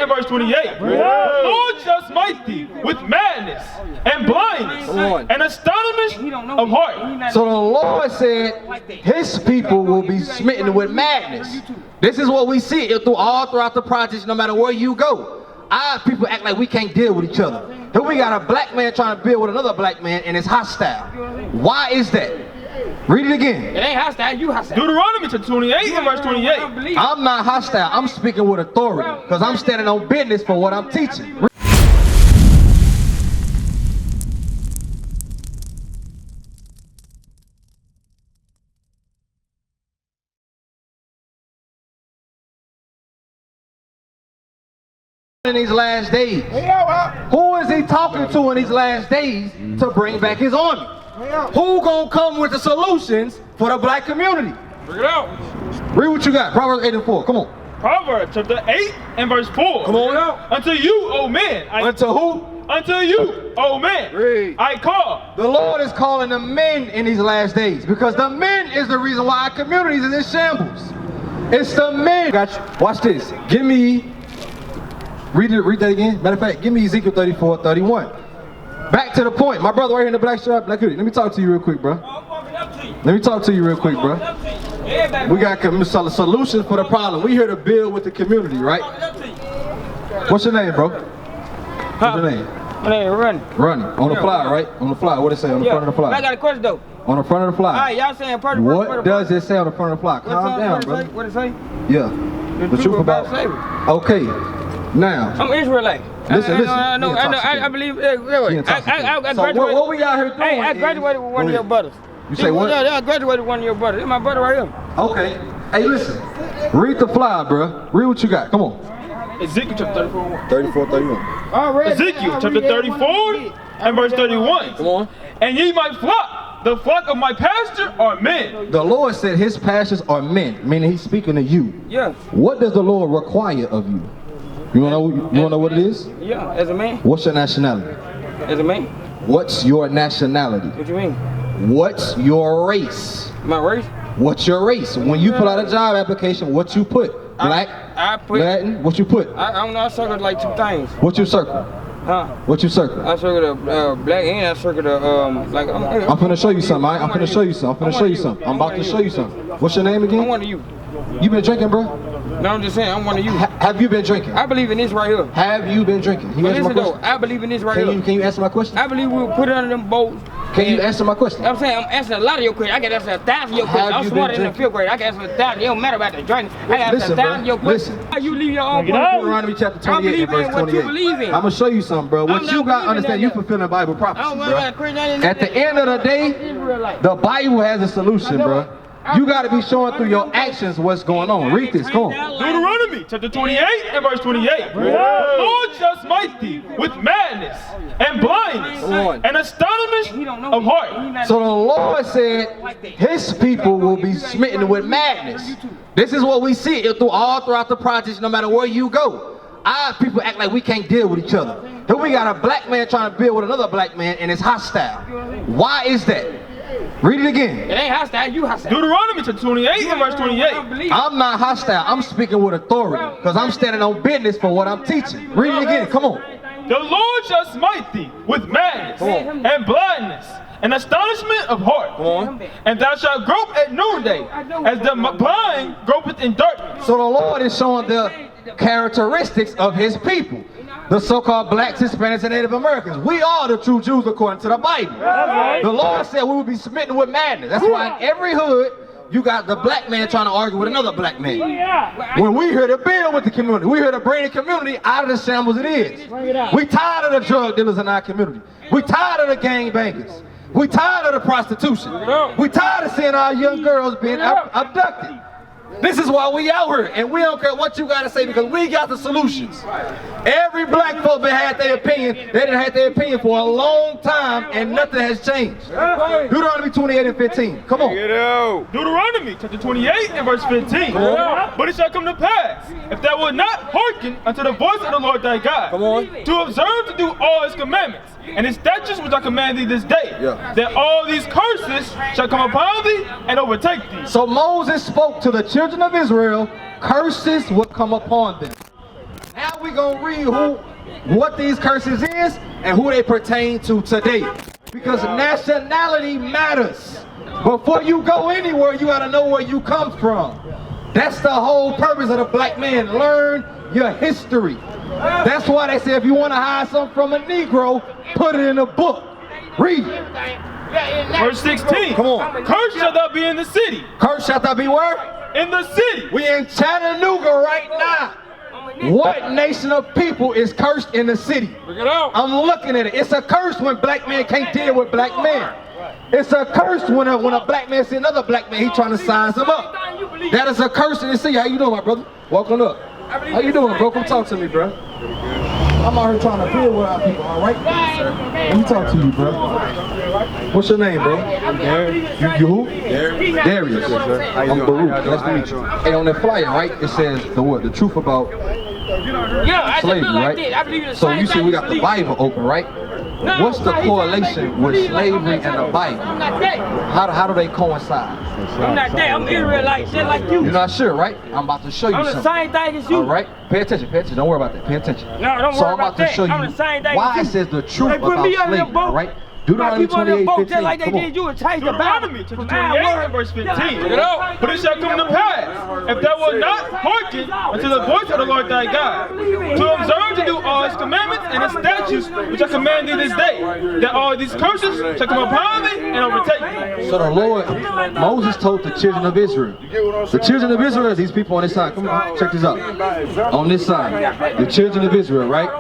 and verse 28. The Lord shall smite thee with madness and blindness and astonishment of heart. So the Lord said his people will be smitten with madness. This is what we see throughout the projects, no matter where you go. Our people act like we can't deal with each other. Here we got a black man trying to build with another black man and it's hostile. Why is that? Read it again. It ain't hostile, you hostile. Deuteronomy chapter 28 and verse 28. I'm not hostile, I'm speaking with authority because I'm standing on business for what I'm teaching. In these last days, who is he talking to in these last days to bring back his army? Who gonna come with the solutions for the black community? Bring it out. Read what you got. Proverbs 8 and 4. Come on. Proverbs chapter 8 and verse 4. Come on out. Unto you, O man. Unto who? Unto you, O man. Read. I call. The Lord is calling the men in these last days because the men is the reason why our communities is in shambles. It's the men. Got you. Watch this. Give me. Read that again. Matter of fact, give me Ezekiel 34:31. Back to the point. My brother right here in the black shirt, black hoodie. Let me talk to you real quick, bro. Let me talk to you real quick, bro. We got solutions for the problem. We here to build with the community, right? What's your name, bro? What's your name? My name is Ronnie. Ronnie. On the fly, right? On the fly. What it say on the front of the fly? I got a question though. On the front of the fly. Alright, y'all saying part of What does it say on the front of the fly? Calm down, bro. What it say? Yeah. The truth about slavery. Okay. Now. I'm Israelite. Listen. I believe. I graduated. So what we out here doing? Hey, I graduated with one of your brothers. You say what? Yeah, I graduated with one of your brothers. It's my brother right here. Okay. Hey, listen. Read the fly, bro. Read what you got. Come on. Ezekiel chapter 34. 34:31. Ezekiel chapter 34 and verse 31. Come on. And ye my flock, the flock of my pasture are men. The Lord said his pastures are men, meaning he's speaking to you. Yeah. What does the Lord require of you? You wanna know what it is? Yeah, as a man. What's your nationality? As a man. What's your nationality? What you mean? What's your race? My race? What's your race? When you pull out a job application, what you put? Black? I put Latin? What you put? I don't know, I circled like 2 things. What you circle? Huh? What you circle? I circled a black and I circled a like I'm finna show you something, I'm finna show you something. I'm about to show you something. What's your name again? I'm one of you. You been drinking, bro? No, I'm just saying, I'm one of you. Have you been drinking? I believe in this right here. Have you been drinking? Can you answer my Listen though, question? I believe in this right here. Can you answer my question? I believe we'll put it under them bolts. Can you answer my question? I'm saying, I'm answering a lot of your questions. I can answer 1,000 of your questions. I'm smarter than the 5th grade. I can answer 1,000. It don't matter about the drinking. I can answer 1,000 of your questions. How you leave your own point of view? Deuteronomy chapter 28 and verse 28. What you believe in. I'm gonna show you something, bro. What you got to understand, you fulfilling Bible prophecy, bro. At the end of the day, the Bible has a solution, bro. You got to be showing through your actions what's going on. Read this, come on. Deuteronomy chapter 28 and verse 28. The Lord shall smite thee with madness and blindness and astonishment of heart. So the Lord said his people will be smitten with madness. This is what we see throughout the projects, no matter where you go. Our people act like we can't deal with each other. Here we got a black man trying to build with another black man and it's hostile. Why is that? Read it again. It ain't hostile, you hostile. Deuteronomy chapter 28 and verse 28. I'm not hostile, I'm speaking with authority because I'm standing on business for what I'm teaching. Read it again, come on. The Lord shall smite thee with madness and blindness and astonishment of heart. And thou shalt grope at noonday as the blind gropeth in darkness. So the Lord is showing the characteristics of his people. The so-called blacks, Hispanics, and Native Americans. We are the true Jews according to the Bible. The Lord said we will be smitten with madness. That's why in every hood, you got the black man trying to argue with another black man. When we here to build with the community, we here to bring the community out of the shambles it is. We tired of the drug dealers in our community. We tired of the gang bangers. We tired of the prostitution. We tired of seeing our young girls being abducted. This is why we out here, and we don't care what you gotta say because we got the solutions. Every black folk that had their opinion, they done had their opinion for a long time, and nothing has changed. Deuteronomy 28 and 15. Come on. Deuteronomy chapter 28 and verse 15. But it shall come to pass, if thou wilt not hearken unto the voice of the Lord thy God, to observe to do all his commandments and his statutes which I command thee this day, that all these curses shall come upon thee and overtake thee. So Moses spoke to the children of Israel, curses would come upon them. Now we we gonna read what these curses is and who they pertain to today. Because nationality matters. Before you go anywhere, you gotta know where you come from. That's the whole purpose of the black man. Learn your history. That's why they say if you want to hide something from a Negro, put it in a book. Read. Verse 16. Come on. Cursed shall thou be in the city. Cursed shall thou be where? In the city. We in Chattanooga right now. What nation of people is cursed in the city? I'm looking at it. It's a curse when black men can't deal with black men. It's a curse when a black man see another black man, he trying to size him up. That is a curse in the city. How you doing, my brother? Welcome up. How you doing, bro? Come talk to me, bro. I'm out here trying to deal with our people, all right? Let me talk to you, bro. What's your name, bro? Darius. You who? Darius. I'm Baruch. Nice to meet you. Hey, on that flyer, right, it says the what? The truth about slavery, right? So you see we got the Bible open, right? What's the correlation with slavery and the Bible? How do they coincide? I'm not that. I'm Israelite, shit like you. You're not sure, right? I'm about to show you something. I'm the same thing as you. All right? Pay attention. Don't worry about that. Pay attention. No, don't so worry I'm about to show you why it says the truth about slavery, all right? Deuteronomy 28:15. Like they did you and change the Deuteronomy chapter 28 and verse 15. But it shall come to pass, if thou wilt not hearken unto the voice of the Lord thy God, to observe to do all his commandments and his statutes which I command thee this day, that all these curses shall come upon thee and overtake thee. So the Lord, Moses told the children of Israel. The children of Israel is these people on this side. Come on, check this out. On this side, the children of Israel, right?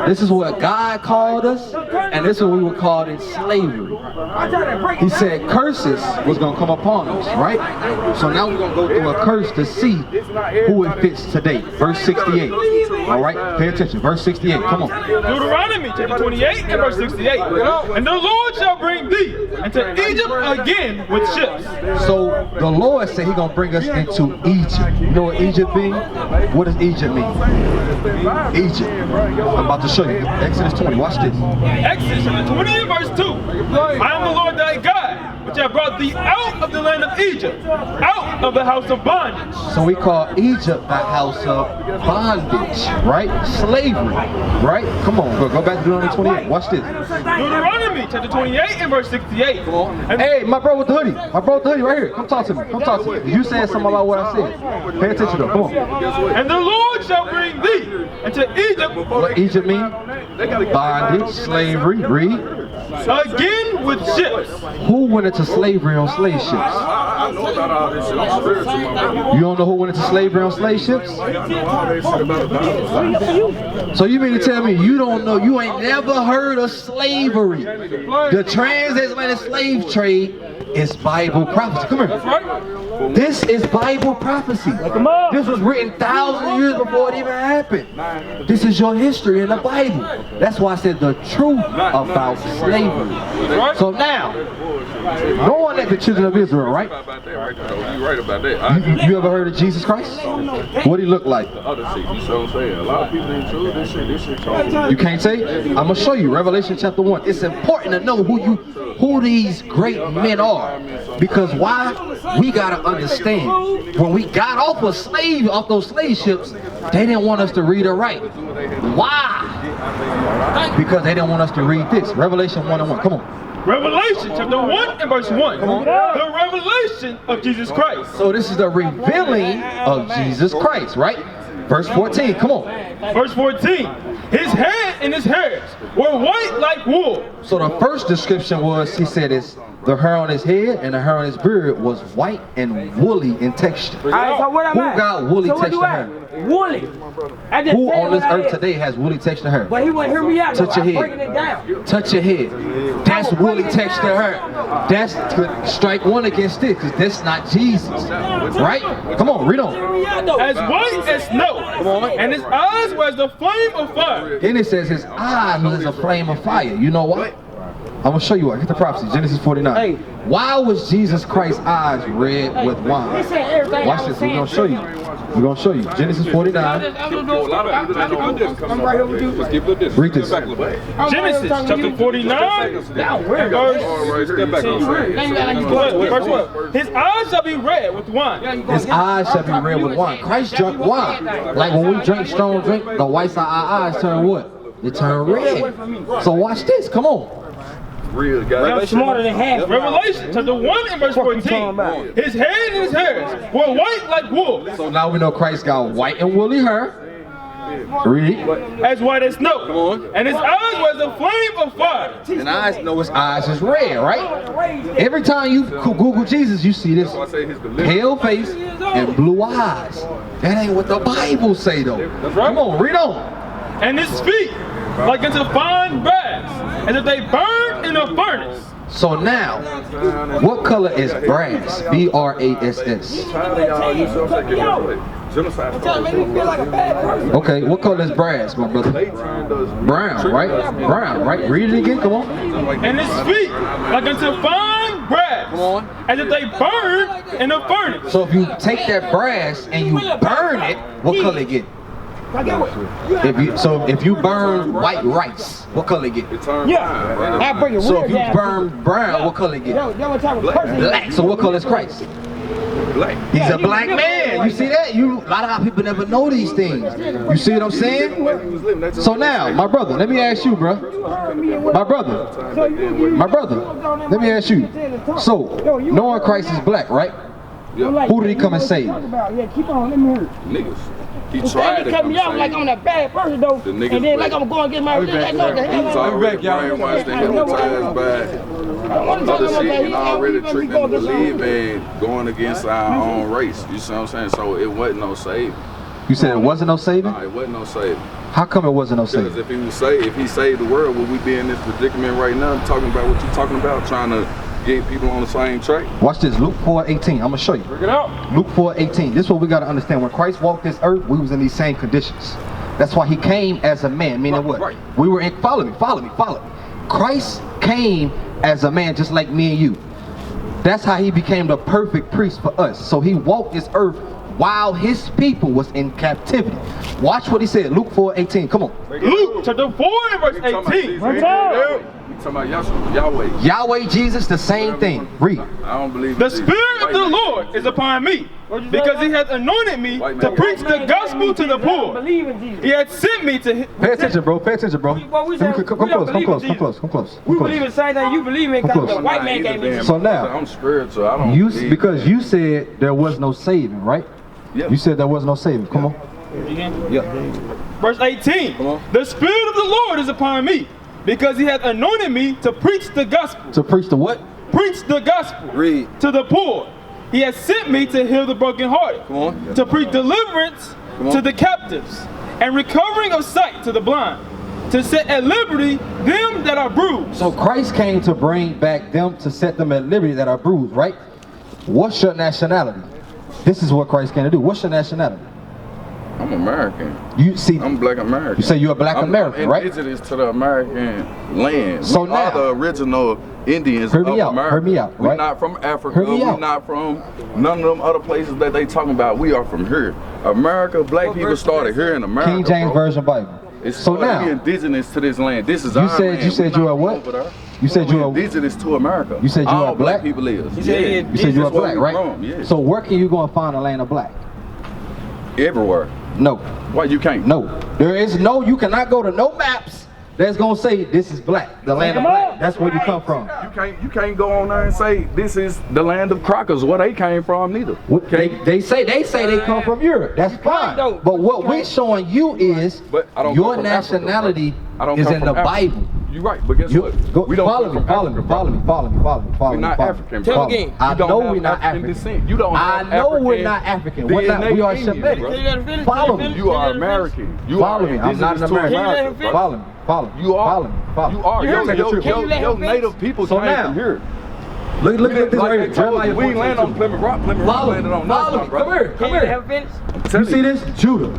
This is what God called us, and this is what we were called in slavery. He said curses was going to come upon us, right? So now we're going to go through a curse to see who it fits today. Verse 68. All right? Pay attention. Verse 68. Come on. Deuteronomy chapter 28 and verse 68. And the Lord shall bring thee into Egypt again with ships. So the Lord said he's going to bring us into Egypt. You know what Egypt means? What does Egypt mean? Egypt. I'm about to show you. Exodus 20. Watch this. Exodus chapter 20 and verse 2. I am the Lord thy God, which have brought thee out of the land of Egypt, out of the house of bondage. So we call Egypt the house of bondage, right? Slavery, right? Come on, go back to Deuteronomy 28. Watch this. Deuteronomy chapter 28 and verse 68. And hey, my bro with the hoodie. My bro with the hoodie right here. Come talk to me. Come talk to me. You said something about what I said. Pay attention though. Come on. And the Lord shall bring thee into Egypt. What Egypt mean? Bondage, slavery, read. Again with ships. Who went into slavery on slave ships? You don't know who went into slavery on slave ships? So you mean to tell me you don't know, you ain't never heard of slavery? The transatlantic slave trade is Bible prophecy. Come here. This is Bible prophecy. This was written thousands of years before it even happened. This is your history in the Bible. That's why I said the truth about slavery. So now, knowing that the children of Israel, right? You right about that. You ever heard of Jesus Christ? What he look like? A lot of people ain't true. This shit. You can't say? I'm gonna show you. Revelation chapter 1. It's important to know who these great men are. Because why? We gotta understand. When we got off those slave ships, they didn't want us to read or write. Why? Because they didn't want us to read this. Revelation 1 and 1. Come on. Revelation chapter 1 and verse 1. The revelation of Jesus Christ. So this is the revealing of Jesus Christ, right? Verse 14, come on. Verse 14. His head and his hairs were white like wool. So the first description was, he said, the hair on his head and the hair on his beard was white and woolly in texture. All right, so what am I? Who got woolly texture hair? Woolly. Who on this earth today has woolly texture hair? But he wouldn't hear me out. Touch your head. Breaking it down. Touch your head. That's woolly texture hair. That's strike one against it, because that's not Jesus. Right? Come on, read on. As white as snow. And his eyes were as the flame of fire. Then it says his eyes was as a flame of fire. You know what? gonna show you what. Get the prophecy. Genesis 49. Hey. Why was Jesus Christ's eyes red with wine? Watch this. We're gonna show you. We're gonna show you. Genesis 49. Read this. Genesis chapter 49. Verse what? His eyes shall be red with wine. His eyes shall be red with wine. Christ drank wine. Like when we drink strong drink, the whites of our eyes turn what? They turn red. So watch this. Come on. Real guy. Smarter than half. Revelation chapter 1 and verse 14. His head and his hairs were white like wool. So now we know Christ got white and woolly hair. Read. As white as snow. And his eyes was a flame of fire. And I know his eyes is red, right? Every time you Google Jesus, you see this pale face and blue eyes. That ain't what the Bible say though. Come on, read on. And his feet like unto fine brass, as if they burned in a furnace. So now, what color is brass? B-R-A-S-S. Okay, what color is brass, my brother? Brown, right? Brown, right? Read it again, come on. And his feet like unto fine brass, as if they burned in a furnace. So if you take that brass and you burn it, what color it get? If you burn white rice, what color it get? Yeah. So if you burn brown, what color it get? Black. So what color is Christ? Black. He's a black man. You see that? A lot of our people never know these things. You see what I'm saying? So now, my brother, let me ask you, bro. My brother, let me ask you. So, knowing Christ is black, right? Who did he come and save? Niggas. He tried to cut me off like I'm a bad person though, and then like I'm going against my religion. He's already brainwashed and hypnotized by other shit and already tricked them to believe in going against our own race. You see what I'm saying? So it wasn't no saving. You said it wasn't no saving? Nah, it wasn't no saving. How come it wasn't no saving? Because if he saved the world, would we be in this predicament right now talking about what you're talking about, trying to get people on the same track? Watch this, Luke 4:18. I'm gonna show you. Bring it out. Luke 4:18. This is what we gotta understand. When Christ walked this earth, we was in these same conditions. That's why he came as a man. Meaning what? Right. We were in. Follow me. Christ came as a man, just like me and you. That's how he became the perfect priest for us. So he walked this earth while his people was in captivity. Watch what he said. Luke 4:18. Come on. Luke chapter 4 and verse 18. Talking about Yahweh. Yahweh, Jesus, the same thing. Read. I don't believe The Spirit of the Lord is upon me, because he has anointed me to preach the gospel to the poor. He has sent me to... Pay attention, bro. Pay attention, bro. Come close. We believe in the same thing you believe in because the white man came in. So now, I'm spiritual. I don't because you said there was no saving, right? Yeah. You said there was no saving. Come on. Yeah. Verse 18. The Spirit of the Lord is upon me, because he hath anointed me to preach the gospel. To preach the what? Preach the gospel. Read. To the poor. He has sent me to heal the brokenhearted. Come on. To preach deliverance to the captives, and recovering of sight to the blind. To set at liberty them that are bruised. So Christ came to bring back them, to set them at liberty that are bruised, right? What's your nationality? This is what Christ came to do. What's your nationality? I'm American. You see, I'm black American. You say you're a black American, right? I'm indigenous to the American land. So we now, are the original Indians of America. Hear me out, right? We're not from Africa. We're not from none of them other places that they talking about. We are from here. America, black people started here in America. King James Version Bible. It's so now, we indigenous to this land. This is our land. You said you are what? You said you are indigenous to America. You said you are black. People is. You said you are black, right? Yes. So where can you go and find a land of black? Everywhere. No. Why you can't? No. There is no. You cannot go to no maps that's gonna say this is black, the land of black. That's where you come from. You can't go on there and say this is the land of crackers, where they came from neither. They say they come from Europe. That's fine. But what we're showing you is your nationality is in the Bible. You're right, but guess what? We don't follow me. We're not African. Tell again. I know we're not African. You don't I know we're not African. We are Semitic. Follow me. You are American. Follow me. I'm not an American. Follow me. You are. You are. Your native people came from here. Look at this right here. Jeremiah, we ain't landed on Plymouth Rock. Plymouth Rock landed on Nashville, bro. Come here. You see this? Judah.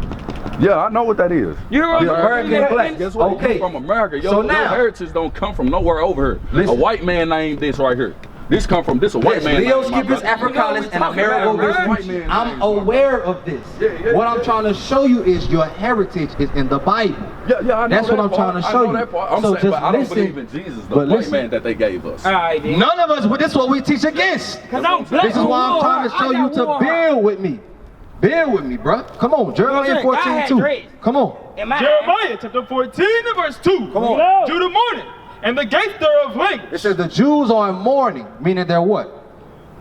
Yeah, I know what that is. You're American black. Guess what? Okay. You from America. Your, So your now- heritage don't come from nowhere over here. Listen. A white man named this right here. This come from this a white man. Leo named my Skip is brother. Africanus and Amerigo White Vespucci. man I'm named aware of this. What I'm trying to show you is your heritage is in the Bible. Yeah, I know That's what that I'm part. trying to I show know you. that part. I'm So saying, just but I don't listen. believe in Jesus, the But white listen. man that they gave us. Alright, then. None of us, this is what we teach against. Cause I'm black. This is why I'm trying to show you to build with me. Build with me, bruh. Come on, Jeremiah 14:2. Come on. Jeremiah chapter 14 and verse 2. Come on. Judah mourning, and the gates thereof It languish. says the Jews are in mourning, meaning they're what?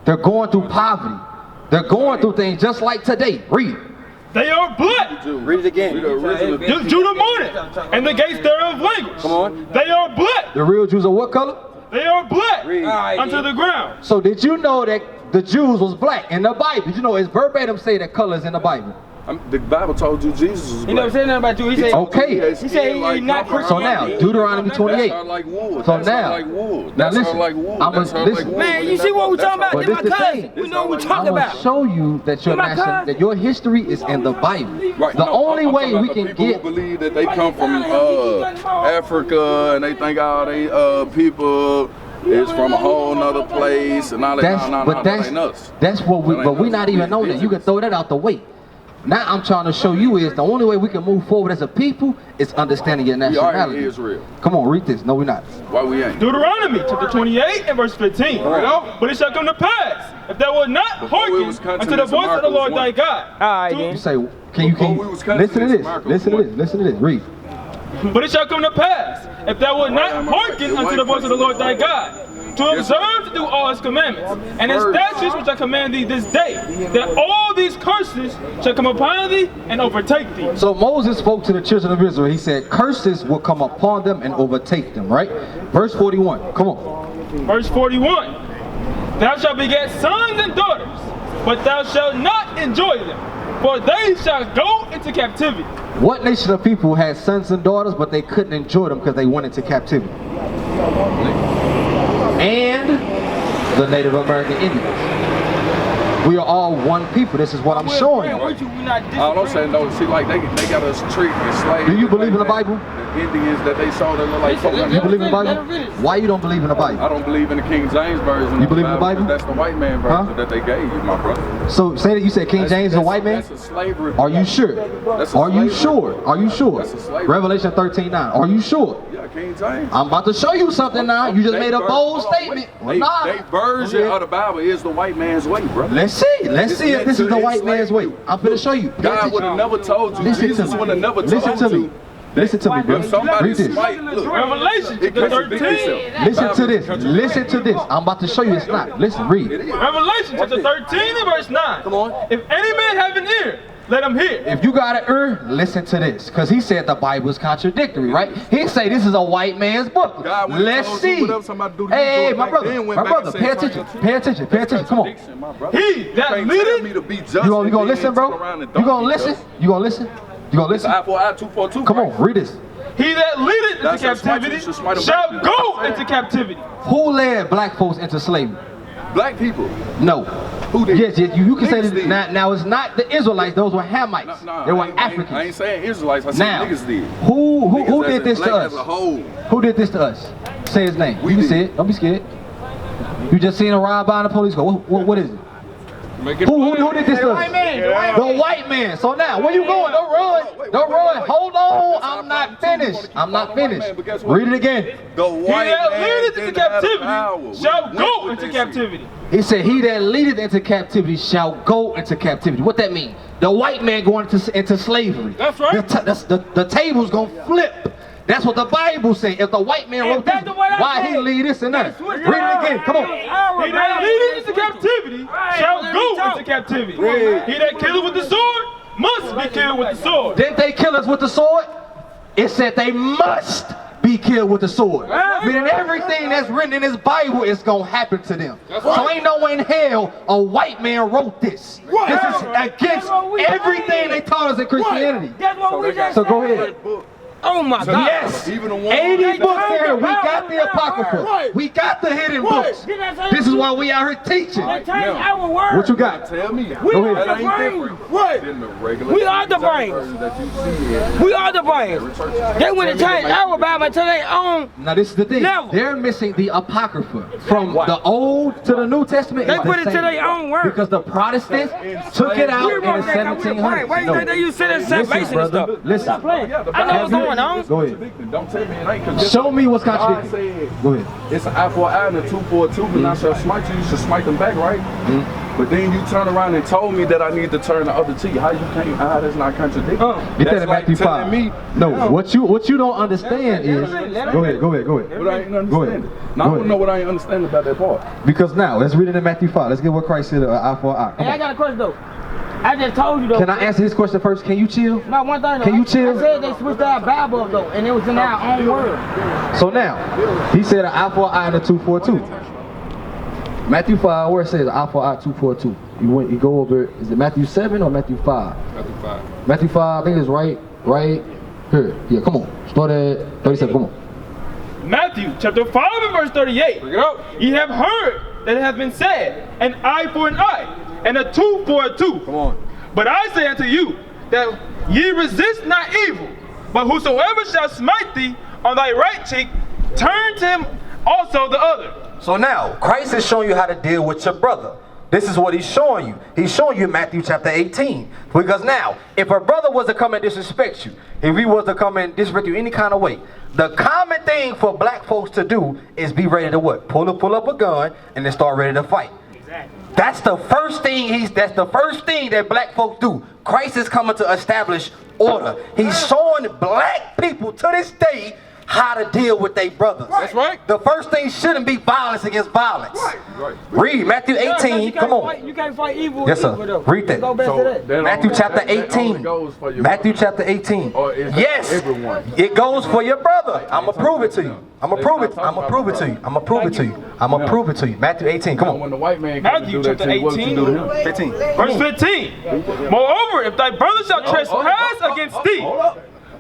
They're going through poverty. They're going through things just like today. Read. They are black. Read it again. Judah mourning, and the gates thereof languish. Come on. They are black. The real Jews are what color? They are black Read. unto the ground. So did you know that the Jews was black in the Bible? Did you know it's verbatim say that colors in the Bible? The Bible told you Jesus was He never black. said nothing about you. He said, Okay. He said he not Christian. So now, Deuteronomy 28. That sound like wood. So That now- sound like wood. now That sound listen, like wood. I'ma- That sound listen. like wood. Man, you see what we talking about? But They this my the cousin. thing. We know what we I'm talking gonna about. show you that your You're my cousin. that your history is in the Bible. Right, The no, only I'm way talking we about can the people get who believe that they come from Africa and they think all they people is from a whole nother place and all that. That ain't us. that's what we. That ain't But we us. not even knowing that. You can throw that out the way. Now I'm trying to show you is the only way we can move forward as a people is understanding your We are in nationality. Israel. Come on, read this. No, we're not. Why we ain't? Deuteronomy chapter 28 and verse 15. But it shall come to pass, if thou wilt not Before we was hearken unto the continents, voice of the Lord thy America God. Alright, You then. say, can you Before we was listen to this? America Listen to was this. Listen to this. Read. But it shall come to pass, if thou wilt not hearken unto the voice of the Lord thy God, to observe to do all his commandments, and his statutes which I command thee this day, that all these curses shall come upon thee and overtake thee. So Moses spoke to the children of Israel. He said, curses will come upon them and overtake them, right? Verse 41. Come on. Verse 41. Thou shalt beget sons and daughters, but thou shalt not enjoy them, for they shall go into captivity. What nation of people had sons and daughters, but they couldn't enjoy them because they went into captivity? And the Native American Indians. We are all one people. This is what I'm showing you. All I'm saying though, see, like they got us treated as slaves. Do you believe in the Bible? The Indians that they saw that look like You believe in the Bible? Why you don't believe in the I Bible? don't believe in the King James version. You believe in the Bible? That's the white man version Huh? that they gave you, my brother. So say that you said King James is a white man? That's a slavery. Are you sure? That's a Are you slavery. sure? Are you sure? That's a slavery. Revelation 13:9. Are you sure? Yeah, King James. I'm about to show you something now. You just made a bold statement. Well, nah. They version of the Bible is the white man's way, brother. Let's see. Let's see if this is the white man's way. I'm finna show you. Pay God attention. would have never told you. Listen Jesus to would have me. never Listen told to you. me. Listen to me, bro. If somebody Read this. smite, look, Revelation it chapter contradicts 13. itself. Listen to this. Listen to this. I'm about to show you it's not. Listen, read. Revelation chapter 13 and verse 9. Come on. If any man have an ear, let him hear. If you got an ear, listen to this. Because he said the Bible is contradictory, right? He say this is a white man's book. God would've Let's told you see. whatever somebody do to you, Hey, do it my back brother. then, went My back brother. and Pay said, attention. Pay attention. Pay attention. Come on. Contradiction, my brother. He You that can't tell me leadeth, to be just. You gonna and then listen, turn bro? around and You don't gonna be listen? just. You gonna listen? You gonna listen? Eye for eye, tooth for tooth. Come right? on, read this. he that leadeth into That's a smite, captivity you should smite him shall back. go into captivity. Who led black folks into slavery? Black people. No. Who did? Yes, you can say Niggas that. did. Now it's not the Israelites. Those were Hamites. They were I ain't Africans. saying Israelites. I said Now, niggas did. who Niggas did as this a to black us? As a whole. Who did this to us? Say his name. We You can did. say it. Don't be scared. You just seen a ride by in the police car. What is it? Who did this to us? The white man. So now, where you going? Don't run. Don't run. Hold on. I'm not finished. I'm not finished. Read it again. The He white that man leadeth into didn't have the captivity power. We shall went go with into that shit. captivity. He said, he that leadeth into captivity shall go into captivity. What that mean? The white man going into slavery. That's right. The table's gonna flip. That's what the Bible say. If the white man wrote this, that's what I why he said. lead this and that? Read it again. Come on. He that leadeth into captivity shall go into captivity. He that killeth with the sword must be killed with the sword. Didn't they kill us with the sword? It said they must be killed with the sword. Meaning everything that's written in this Bible is gonna happen to them. So ain't no way in hell a white man wrote this. This is against everything they taught us in Christianity. That's what we just So go ahead. Oh my God. Yes. Even the one 80 books here. We got the Apocrypha. Right. We got the hidden books. This is why we out here teaching. They change our word. What you got? Tell me. We Go are ahead. the brains. What? Than the regular We are the brains. version that you see. We are the brains. They went and changed our Bible to their own. Now this is the thing. Never. They're missing the Apocrypha from the Old to the New Testament. They is put the it to same. their own word. Because the Protestants took it out We in the wrote that 'cause we the brains. 1700s. Why you think they use sin and Listen, salvation and stuff? brother. Listen. Stop playing. I know what's going on. Go ahead. Don't tell me it ain't. 'Cause Show me what's God contradicting. said Go ahead. it's an eye for an eye and a tooth for a tooth, and I shall smite you. You should smite them back, right? But then you turn around and told me that I need to turn the other cheek. How you can't? That's not contradicting. Get that That's in like Matthew telling 5. me. No, what you don't understand is. Go ahead. But I ain't understanding. Now I don't know what I ain't understanding about that part. Because now let's read it in Matthew 5. Let's get what Christ said. Eye for eye. Come Hey, I on. got a question though. I just told you though. Can I answer this question first? Can you chill? No, one thing though. Can you chill? I said they switched our Bible up though, and it was in our own word. So now, he said an eye for an eye and a tooth for a tooth. Matthew 5, where it says eye for eye, tooth for a tooth. You go over, is it Matthew 7 or Matthew 5? Matthew 5. Matthew 5, I think it's right here. Yeah, come on. Start at 37, come on. Matthew chapter 5 and verse 38. Ye have heard that it hath been said, an eye for an eye, and a tooth for a tooth. Come on. But I say unto you, that ye resist not evil, but whosoever shall smite thee on thy right cheek, turn to him also the other. So now, Christ is showing you how to deal with your brother. This is what he's showing you. He's showing you Matthew chapter 18. Because now, if a brother was to come and disrespect you, if he was to come and disrespect you any kind of way, the common thing for black folks to do is be ready to what? Pull up a gun and then start ready to fight. Exactly. That's the first thing that black folks do. Christ is coming to establish order. He's showing black people to this day how to deal with their brothers. That's right. The first thing shouldn't be violence against violence. Right. Read Matthew 18. Come on. You can't fight evil with Yes, sir. evil though. Read that. Go back to that. Matthew chapter 18. Matthew chapter 18. Or is that Yes, everyone? it goes for your brother. I'm gonna prove it to you. I'm gonna prove it to you. Matthew 18. Come When on. the white man comes to Matthew do that chapter to you, what you do to him? 15. Verse 15. Moreover, if thy brother shall trespass against thee,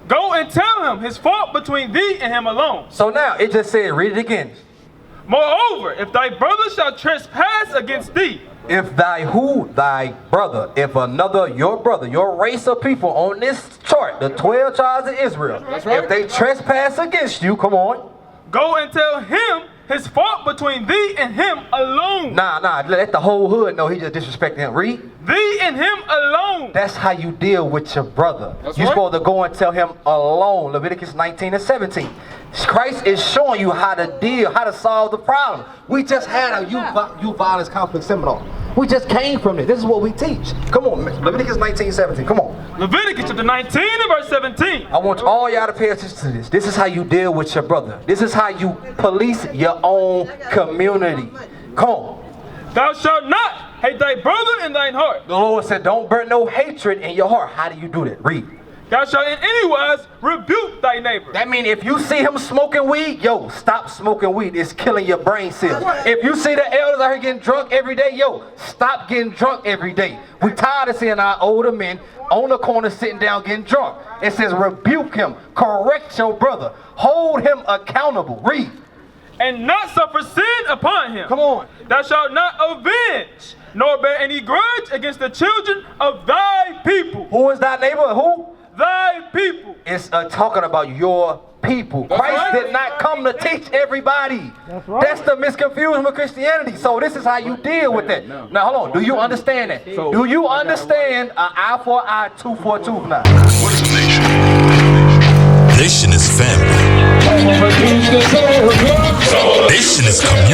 go and tell him his fault between thee and him alone. So now it just said, read it again. Moreover, if thy brother shall trespass against thee, If thy brother, if another, your brother, your race of people on this chart, the 12 tribes of Israel, if they trespass against you, come on. go and tell him his fault between thee and him alone. Nah, let the whole hood know he just disrespecting him. Read. Thee and him alone. That's how you deal with your brother. You're right. supposed to go and tell him alone. Leviticus 19 and 17. Christ is showing you how to deal, how to solve the problem. We just had a youth violence conflict seminar. We just came from it. This is what we teach. Come on, Leviticus 19, 17. Come on. Leviticus chapter 19 and verse 17. I want all y'all to pay attention to this. This is how you deal with your brother. This is how you police your own community. Come on. Thou shalt not hate thy brother in thine heart. The Lord said, don't burn no hatred in your heart. How do you do that? Read. Thou shalt in any wise rebuke thy neighbor. That means if you see him smoking weed, yo, stop smoking weed. It's killing your brain cells. If you see the elders out here getting drunk every day, yo, stop getting drunk every day. We tired of seeing our older men on the corner sitting down getting drunk. It says rebuke him, correct your brother, hold him accountable. Read. And not suffer sin upon him. Come on. Thou shalt not avenge, nor bear any grudge against the children of thy people. Who is thy neighbor? Who? Thy people. It's talking about your people. Christ right. did not come to teach everybody. That's the misconfusion with Christianity. So this is how you deal with that. Now hold on. Do you understand that? Do you understand an eye for an eye, tooth for a tooth now? What is a nation? Nation is family. Nation is community.